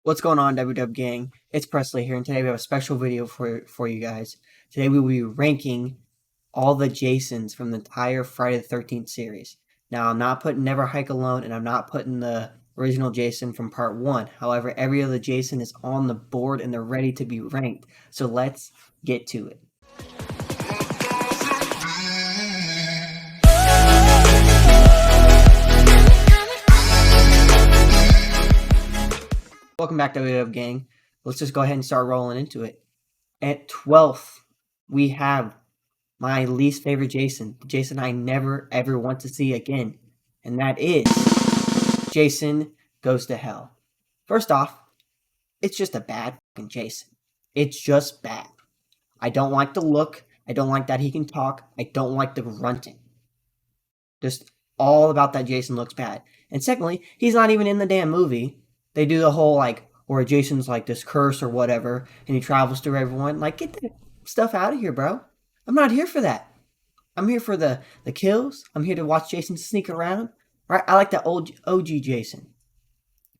What's going on, Dubby-Dub Gang? It's Presley here, and today we have a special video for you guys. Today we will be ranking all the Jasons from the entire Friday the 13th series. Now, I'm not putting Never Hike Alone, and I'm not putting the original Jason from part 1. However, every other Jason is on the board, and they're ready to be ranked. So let's get to it. Welcome back to Dubby-Dub Gang. Let's just go ahead and start rolling into it. At 12th, we have my least favorite Jason, the Jason I never ever want to see again, and that is Jason Goes to Hell. First off, it's just a bad fucking Jason. It's just bad. I don't like the look. I don't like that he can talk. I don't like the grunting. Just all about that Jason looks bad. And secondly, he's not even in the damn movie. They do the whole, where Jason's, this curse or whatever, and he travels through everyone. Get that stuff out of here, bro. I'm not here for that. I'm here for the kills. I'm here to watch Jason sneak around. Right? I like that old OG Jason.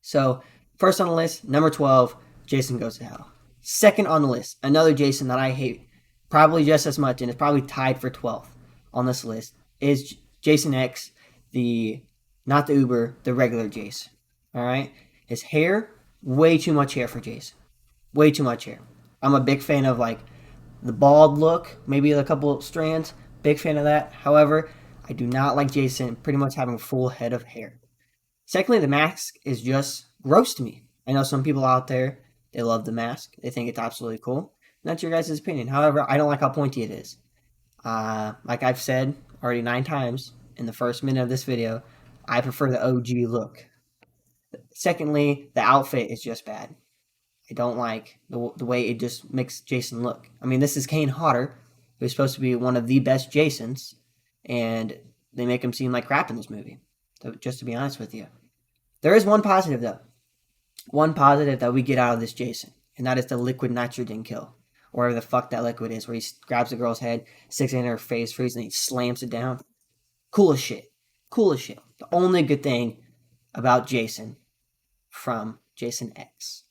So, first on the list, number 12, Jason Goes to Hell. Second on the list, another Jason that I hate probably just as much, and is probably tied for 12th on this list, is Jason X, not the Uber, the regular Jason. Alright? His hair, way too much hair for Jason. Way too much hair. I'm a big fan of, the bald look, maybe a couple strands. Big fan of that. However, I do not like Jason pretty much having a full head of hair. Secondly, the mask is just gross to me. I know some people out there, they love the mask. They think it's absolutely cool. And that's your guys' opinion. However, I don't like how pointy it is. Like I've said already 9 times in the first minute of this video, I prefer the OG look. Secondly, the outfit is just bad. I don't like the way it just makes Jason look. I mean, this is Kane Hodder, who's supposed to be one of the best Jasons, and they make him seem like crap in this movie. So, just to be honest with you. There is one positive, though. One positive that we get out of this Jason, and that is the liquid nitrogen kill. Or whatever the fuck that liquid is, where he grabs the girl's head, sticks it in her face, freezes, and he slams it down. Cool as shit. Cool as shit. The only good thing about Jason from Jason X.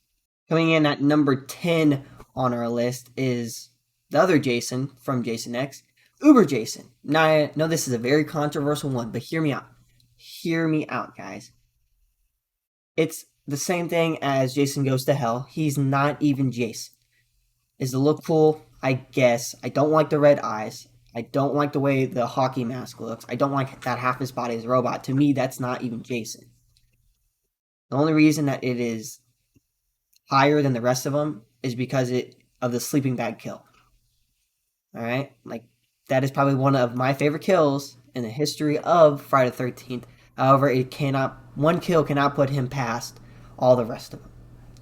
Coming in at number 10 on our list is the other Jason from Jason X, Uber Jason. Now, I know this is a very controversial one, but hear me out. Hear me out, guys. It's the same thing as Jason Goes to Hell. He's not even Jason. Is the look cool? I guess. I don't like the red eyes. I don't like the way the hockey mask looks. I don't like that half his body is a robot. To me, that's not even Jason. The only reason that it is higher than the rest of them is because of the sleeping bag kill. Alright? That is probably one of my favorite kills in the history of Friday the 13th. However, one kill cannot put him past all the rest of them.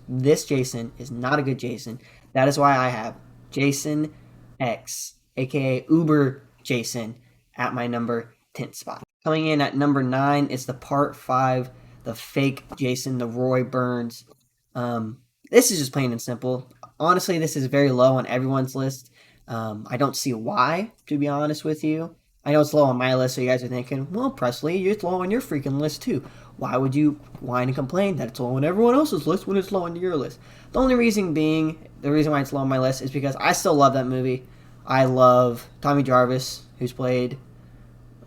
This Jason is not a good Jason. That is why I have Jason X, aka Uber Jason, at my number 10 spot. Coming in at number 9 is the part 5, the fake Jason, the Roy Burns. This is just plain and simple. Honestly, this is very low on everyone's list. I don't see why, to be honest with you. I know it's low on my list, so you guys are thinking, well, Presley, it's low on your freaking list too. Why would you whine and complain that it's low on everyone else's list when it's low on your list? The only reason being, the reason why it's low on my list is because I still love that movie. I love Tommy Jarvis, who's played.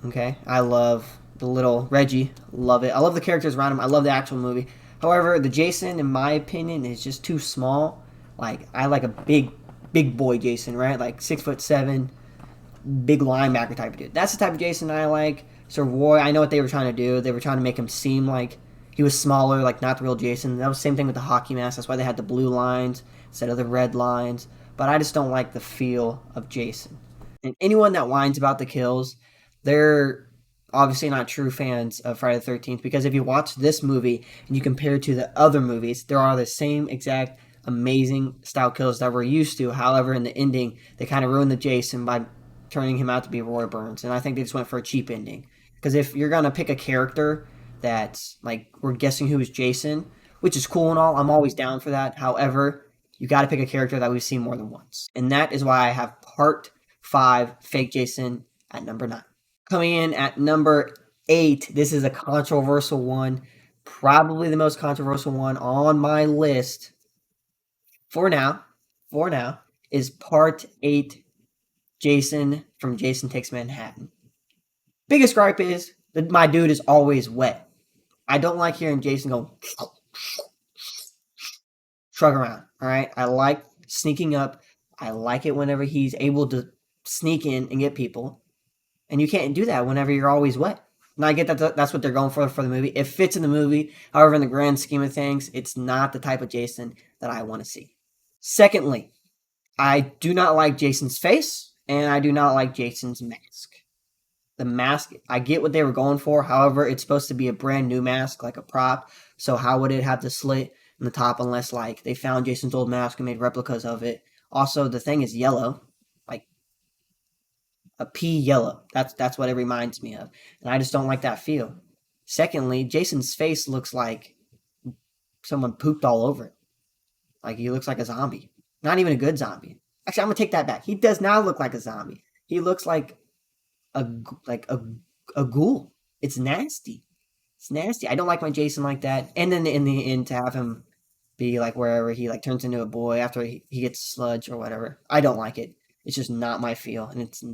Okay, I love the little Reggie. Love it. I love the characters around him. I love the actual movie. However, the Jason, in my opinion, is just too small. I like a big boy Jason, right? 6'7", big linebacker type of dude. That's the type of Jason I like. So Roy, I know what they were trying to do. They were trying to make him seem like he was smaller, not the real Jason. That was the same thing with the hockey mask. That's why they had the blue lines instead of the red lines. But I just don't like the feel of Jason. And anyone that whines about the kills, they're obviously not true fans of Friday the 13th, because if you watch this movie and you compare it to the other movies, there are the same exact amazing style kills that we're used to. However, in the ending, they kind of ruined the Jason by turning him out to be Roy Burns, and I think they just went for a cheap ending. Because if you're going to pick a character that's, we're guessing who is Jason, which is cool and all, I'm always down for that. However, you got to pick a character that we've seen more than once. And that is why I have part 5, Fake Jason, at number 9. Coming in at number 8, this is a controversial one. Probably the most controversial one on my list for now, for now, is Part 8 Jason from Jason Takes Manhattan. Biggest gripe is that my dude is always wet. I don't like hearing Jason go shrug around. All right. I like sneaking up. I like it whenever he's able to sneak in and get people. And you can't do that whenever you're always wet. And I get that that's what they're going for the movie. It fits in the movie. However, in the grand scheme of things, it's not the type of Jason that I want to see. Secondly, I do not like Jason's face, and I do not like Jason's mask. The mask, I get what they were going for. However, it's supposed to be a brand new mask, like a prop. So how would it have the slit in the top unless like they found Jason's old mask and made replicas of it? Also, the thing is yellow, like a pea yellow. That's what it reminds me of, and I just don't like that feel. Secondly, Jason's face looks like someone pooped all over it. Like he looks like a zombie. Not even a good zombie. Actually, I'm gonna take that back. He does not look like a zombie. He looks like a like a ghoul. It's nasty. It's nasty. I don't like my Jason like that. And then in the end, to have him be like wherever he like turns into a boy after he gets sludge or whatever. I don't like it. It's just not my feel, and it's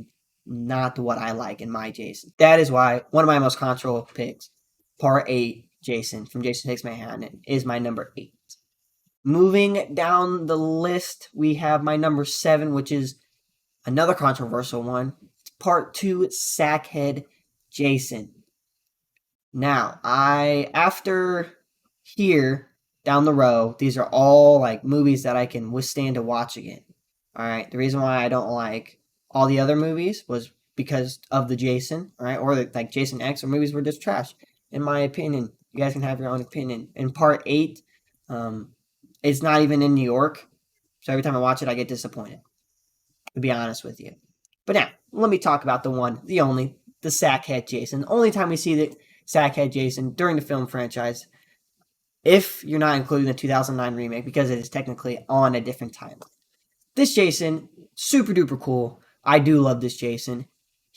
not what I like in my Jason. That is why one of my most controversial picks, Part 8 Jason from Jason Takes Manhattan, is my number 8. Moving down the list, we have my number 7, which is another controversial one. It's Part 2 Sackhead Jason. Now, after here down the row, these are all like movies that I can withstand to watch again. All right. The reason why I don't like all the other movies was because of the Jason, all right, or like Jason X, or movies were just trash, in my opinion. You guys can have your own opinion. In Part 8, it's not even in New York, so every time I watch it, I get disappointed, to be honest with you. But now, let me talk about the one, the only, the Sackhead Jason. The only time we see the Sackhead Jason during the film franchise, if you're not including the 2009 remake, because it is technically on a different timeline. This Jason, super duper cool. I do love this Jason.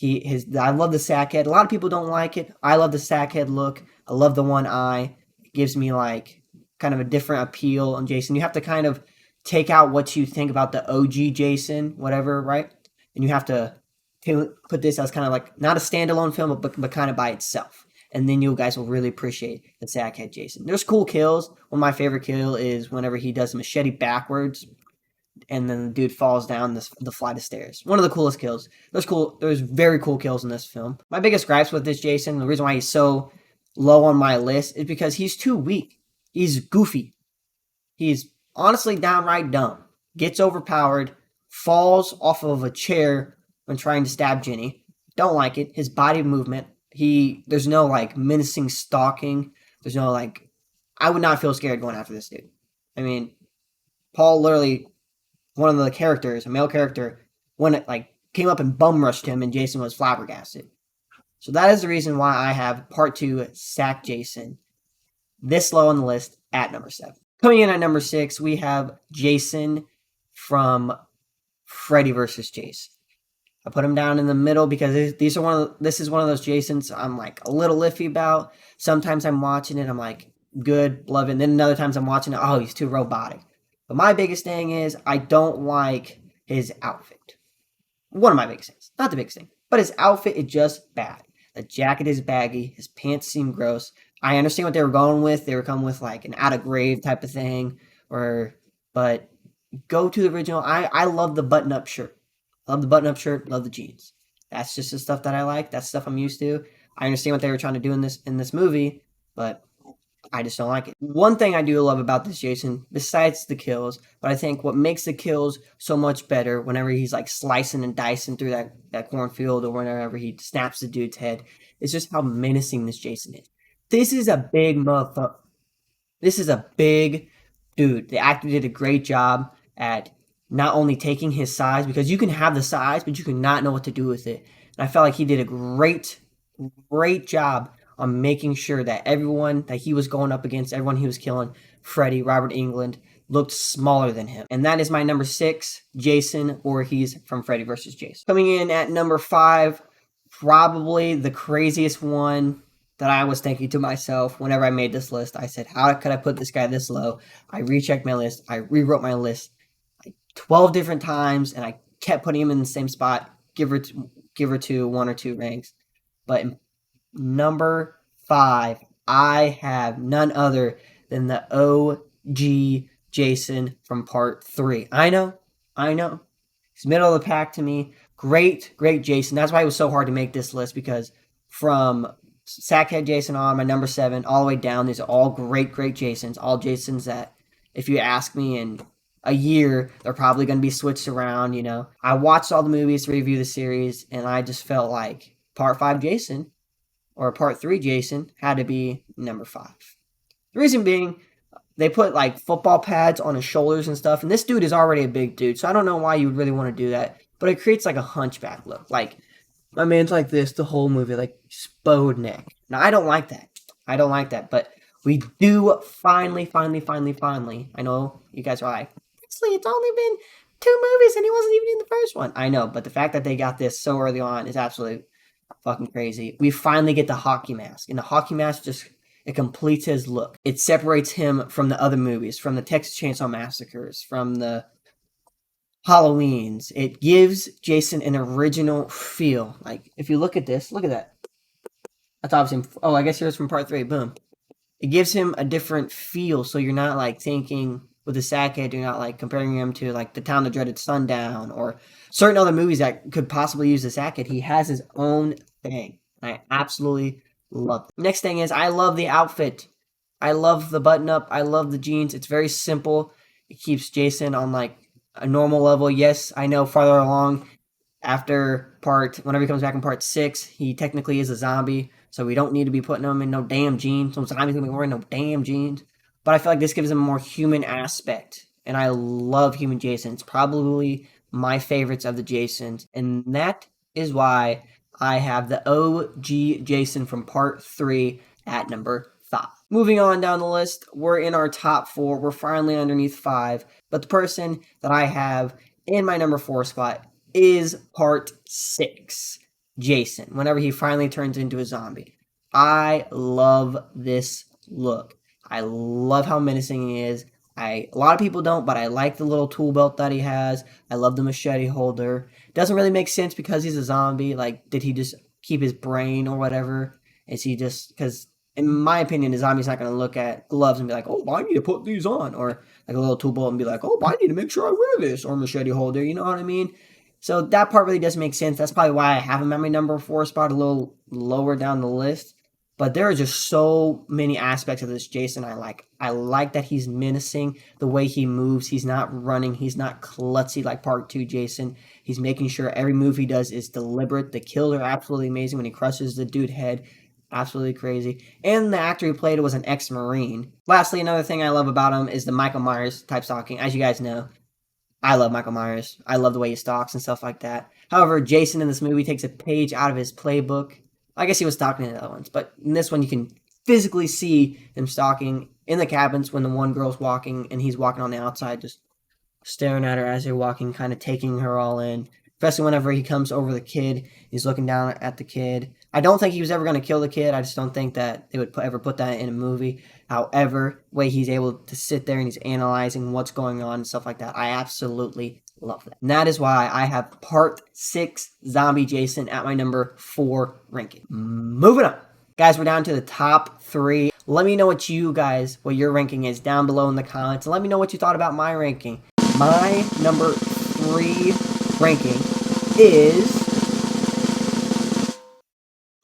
I love the Sackhead. A lot of people don't like it. I love the Sackhead look. I love the one eye. It gives me like kind of a different appeal on Jason. You have to kind of take out what you think about the OG Jason, whatever, right? And you have to put this as kind of like not a standalone film, but kind of by itself. And then you guys will really appreciate the Sackhead Jason. There's cool kills. One of my favorite kill is whenever he does machete backwards, and then the dude falls down the flight of stairs. One of the coolest kills. There's very cool kills in this film. My biggest gripes with this Jason, the reason why he's so low on my list, is because he's too weak. He's goofy. He's honestly downright dumb. Gets overpowered, falls off of a chair when trying to stab Jenny. Don't like it. His body movement. There's no like menacing stalking. There's no like, I would not feel scared going after this dude. I mean, Paul literally, one of the characters, a male character, when it like came up and bum rushed him, and Jason was flabbergasted. So that is the reason why I have Part 2 Sack Jason this low on the list at number 7. Coming in at number 6, we have Jason from Freddy vs. Jason. I put him down in the middle because this is one of those Jasons I'm like a little iffy about. Sometimes I'm watching it, I'm like, good, love it. And then other times I'm watching it, oh, he's too robotic. But my biggest thing is I don't like his outfit. One of my biggest things. Not the biggest thing. But his outfit is just bad. The jacket is baggy. His pants seem gross. I understand what they were going with. They were coming with like an out of grave type of thing. But go to the original. I love the button-up shirt. Love the button-up shirt. Love the jeans. That's just the stuff that I like. That's stuff I'm used to. I understand what they were trying to do in this movie, but I just don't like it. One thing I do love about this Jason, besides the kills, but I think what makes the kills so much better whenever he's like slicing and dicing through that cornfield, or whenever he snaps the dude's head, is just how menacing this Jason is. This is a big motherfucker. This is a big dude. The actor did a great job at not only taking his size, because you can have the size, but you can not know what to do with it. And I felt like he did a great job on making sure that everyone that he was going up against, everyone he was killing, Freddy, Robert Englund, looked smaller than him. And that is my number 6, Jason Voorhees from Freddy vs. Jason. Coming in at number 5, probably the craziest one that I was thinking to myself whenever I made this list. I said, how could I put this guy this low? I rechecked my list. I rewrote my list 12 different times, and I kept putting him in the same spot, give or two one or two ranks. But in number 5, I have none other than the OG Jason from part 3. I know. He's middle of the pack to me. Great Jason. That's why it was so hard to make this list, because from Sackhead Jason on, my number 7, all the way down, these are all great Jasons. All Jasons that, if you ask me in a year, they're probably going to be switched around, I watched all the movies to review the series, and I just felt like part 5 Jason or part 3 Jason had to be number 5. The reason being, they put like football pads on his shoulders and stuff, and this dude is already a big dude, so I don't know why you would really want to do that, but it creates like a hunchback look. Like, my man's like this the whole movie, like spode neck. Now, I don't like that, but we do finally, I know you guys are like, honestly, it's only been 2 movies and he wasn't even in the first one. I know, but the fact that they got this so early on is absolutely fucking crazy. We finally get the hockey mask, and the hockey mask it completes his look. It separates him from the other movies, from the Texas Chainsaw Massacres, from the Halloweens. It gives Jason an original feel. Like, if you look at this, look at that. That's obviously, I guess here's from part 3, boom. It gives him a different feel, so you're not like thinking with the Sackhead, you're not like comparing him to like The Town that Dreaded Sundown or certain other movies that could possibly use the Sackhead. He has his own thing. I absolutely love it. Next thing is, I love the outfit. I love the button up. I love the jeans. It's very simple. It keeps Jason on like a normal level. Yes, I know farther along whenever he comes back in part 6, he technically is a zombie, so we don't need to be putting him in no damn jeans. No zombie's gonna be wearing no damn jeans. But I feel like this gives him a more human aspect, and I love human Jason. It's probably my favorites of the Jasons, and that is why I have the OG Jason from part 3 at number 5. Moving on down the list, we're in our top 4. We're finally underneath 5, but the person that I have in my number 4 spot is part 6 Jason, whenever he finally turns into a zombie. I love this look. I love how menacing he is. A lot of people don't, but I like the little tool belt that he has. I love the machete holder. Doesn't really make sense because he's a zombie. Like, did he just keep his brain or whatever? Is he just, because in my opinion, a zombie's not going to look at gloves and be like, oh, I need to put these on. Or like a little tool belt and be like, oh, I need to make sure I wear this. Or machete holder, you know what I mean? So that part really doesn't make sense. That's probably why I have him at my number 4 spot, a little lower down the list. But there are just so many aspects of this Jason I like. I like that he's menacing, the way he moves. He's not running. He's not klutzy like part 2 Jason. He's making sure every move he does is deliberate. The kills are absolutely amazing when he crushes the dude's head. Absolutely crazy. And the actor who played it was an ex-Marine. Lastly, another thing I love about him is the Michael Myers type stalking. As you guys know, I love Michael Myers. I love the way he stalks and stuff like that. However, Jason in this movie takes a page out of his playbook. I guess he was stalking in the other ones, but in this one you can physically see him stalking in the cabins when the one girl's walking and he's walking on the outside, just staring at her as they're walking, kind of taking her all in. Especially whenever he comes over the kid, he's looking down at the kid. I don't think he was ever going to kill the kid. I just don't think that they would ever put that in a movie. However, the way he's able to sit there and he's analyzing what's going on and stuff like that, I absolutely love that. And that is why I have part 6 Zombie Jason at my number 4 ranking. Moving on. Guys, we're down to the top 3. Let me know what your ranking is down below in the comments. And let me know what you thought about my ranking. My number 3 ranking is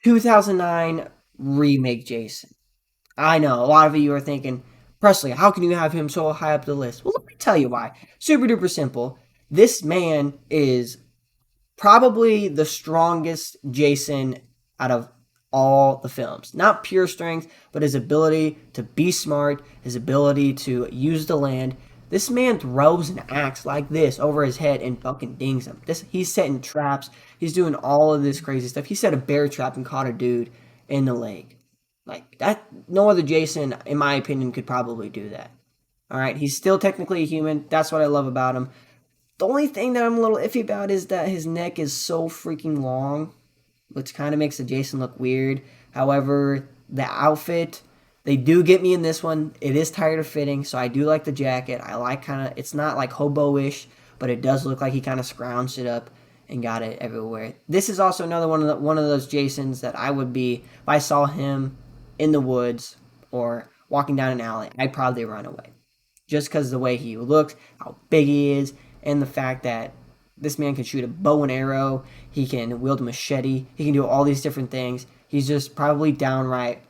2009 Remake Jason. I know, a lot of you are thinking, Presley, how can you have him so high up the list? Well, let me tell you why. Super duper simple. This man is probably the strongest Jason out of all the films. Not pure strength, but his ability to be smart, his ability to use the land. This man throws an axe like this over his head and fucking dings him. He's setting traps. He's doing all of this crazy stuff. He set a bear trap and caught a dude in the leg. Like, that, no other Jason, in my opinion, could probably do that. Alright, he's still technically a human. That's what I love about him. The only thing that I'm a little iffy about is that his neck is so freaking long, which kind of makes the Jason look weird. However, The outfit, they do get me in this one. It is tighter fitting, so I do like the jacket. I like kind of, it's not like hobo-ish, but it does look like he kind of scrounged it up and got it everywhere. This is also another one of those Jasons that I would be, if I saw him in the woods or walking down an alley, I'd probably run away. Just because of the way he looks, how big he is, and the fact that this man can shoot a bow and arrow, he can wield a machete, he can do all these different things. He's just probably downright,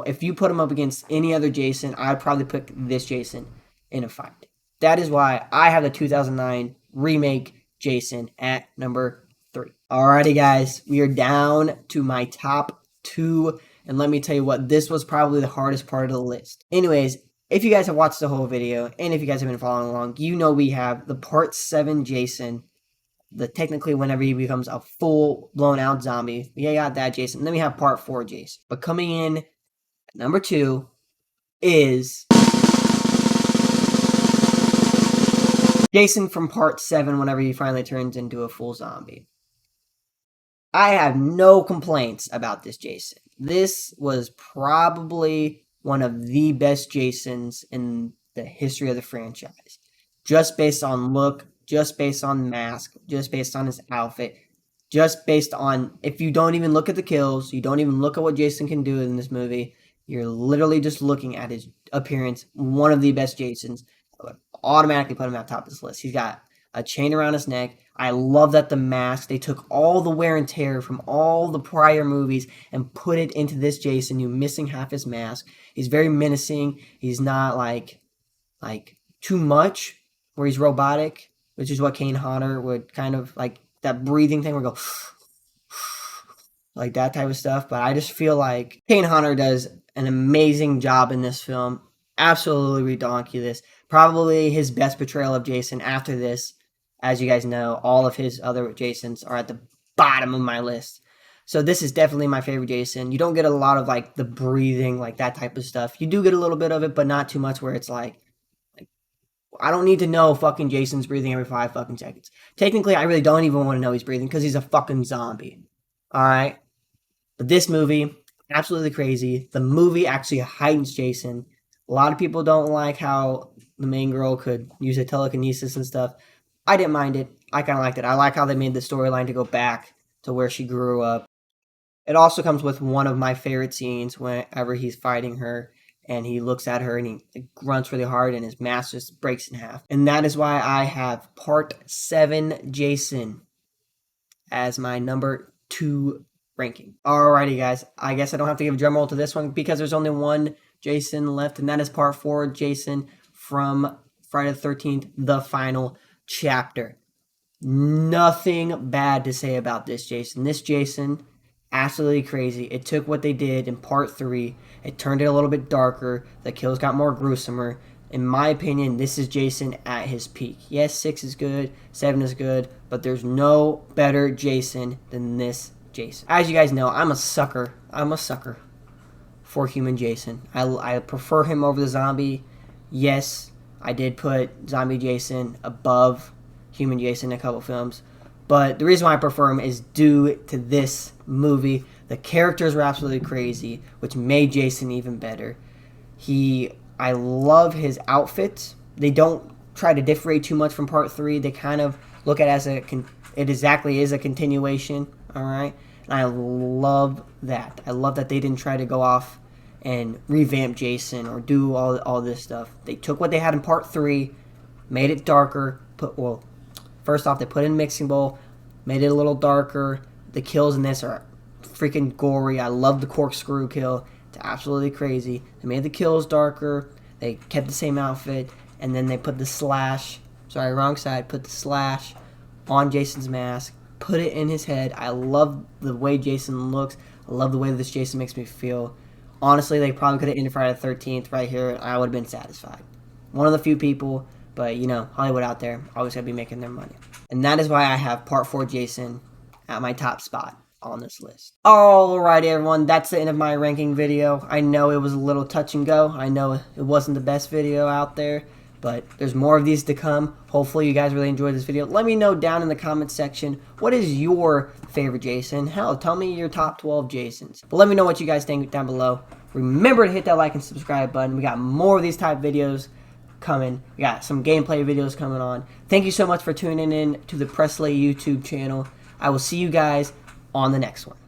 if you put him up against any other Jason, I'd probably pick this Jason in a fight. That is why I have the 2009 Remake Jason at number 3. Alrighty, guys, we are down to my top 2, and let me tell you what, this was probably the hardest part of the list. Anyways, if you guys have watched the whole video, and if you guys have been following along, you know we have the Part 7 Jason, technically whenever he becomes a full blown out zombie. We got that Jason. And then we have Part 4 Jason. But coming in at number 2 is Jason from Part 7 whenever he finally turns into a full zombie. I have no complaints about this Jason. This was probably one of the best Jasons in the history of the franchise. Just based on look, just based on mask, just based on his outfit, just based on, if you don't even look at the kills, you don't even look at what Jason can do in this movie, you're literally just looking at his appearance, one of the best Jasons. I would automatically put him at the top of this list. He's got a chain around his neck. I love that the mask, they took all the wear and tear from all the prior movies and put it into this Jason. You're missing half his mask. He's very menacing. He's not like too much where he's robotic, which is what Kane Hodder would kind of like, that breathing thing where go like that type of stuff. But I just feel like Kane Hodder does an amazing job in this film. Absolutely redonkulous. Probably his best portrayal of Jason after this. As you guys know, all of his other Jasons are at the bottom of my list. So this is definitely my favorite Jason. You don't get a lot of like the breathing, like that type of stuff. You do get a little bit of it, but not too much where it's like I don't need to know fucking Jason's breathing every 5 fucking seconds. Technically, I really don't even want to know he's breathing because he's a fucking zombie. Alright? But this movie, absolutely crazy. The movie actually heightens Jason. A lot of people don't like how the main girl could use her telekinesis and stuff. I didn't mind it. I kind of liked it. I like how they made the storyline to go back to where she grew up. It also comes with one of my favorite scenes whenever he's fighting her and he looks at her and he grunts really hard and his mask just breaks in half. And that is why I have Part 7 Jason as my number 2 ranking. Alrighty, guys. I guess I don't have to give a drum roll to this one because there's only one Jason left, and that is Part 4 Jason from Friday the 13th, The Final Chapter. Nothing bad to say about this Jason. This Jason, absolutely crazy. It took what they did in Part 3, it turned it a little bit darker, the kills got more gruesomer. In my opinion, this is Jason at his peak. Yes, 6 is good, 7 is good, but there's no better Jason than this Jason. As you guys know, I'm a sucker for human Jason. I prefer him over the zombie. Yes, I did put zombie Jason above human Jason in a couple films, but the reason why I prefer him is due to this movie. The characters were absolutely crazy, which made Jason even better. I love his outfits. They don't try to differentiate too much from Part 3. They kind of look at it as it exactly is a continuation, all right? And I love that. I love that they didn't try to go off and revamp Jason or do all this stuff. They took what they had in Part 3, made it darker. First off, they put in Mixing Bowl, made it a little darker. The kills in this are freaking gory. I love the corkscrew kill. It's absolutely crazy. They made the kills darker. They kept the same outfit. And then they put the slash. Sorry, wrong side. Put the slash on Jason's mask. Put it in his head. I love the way Jason looks. I love the way this Jason makes me feel. Honestly, they probably could have ended Friday the 13th right here. I would have been satisfied. One of the few people. But, you know, Hollywood out there always going to be making their money. And that is why I have Part 4 Jason at my top spot on this list. Alright, everyone. That's the end of my ranking video. I know it was a little touch and go. I know it wasn't the best video out there. But there's more of these to come. Hopefully you guys really enjoyed this video. Let me know down in the comments section, what is your favorite Jason? Hell, tell me your top 12 Jasons. But let me know what you guys think down below. Remember to hit that like and subscribe button. We got more of these type videos coming. We got some gameplay videos coming on. Thank you so much for tuning in to the Presley YouTube channel. I will see you guys on the next one.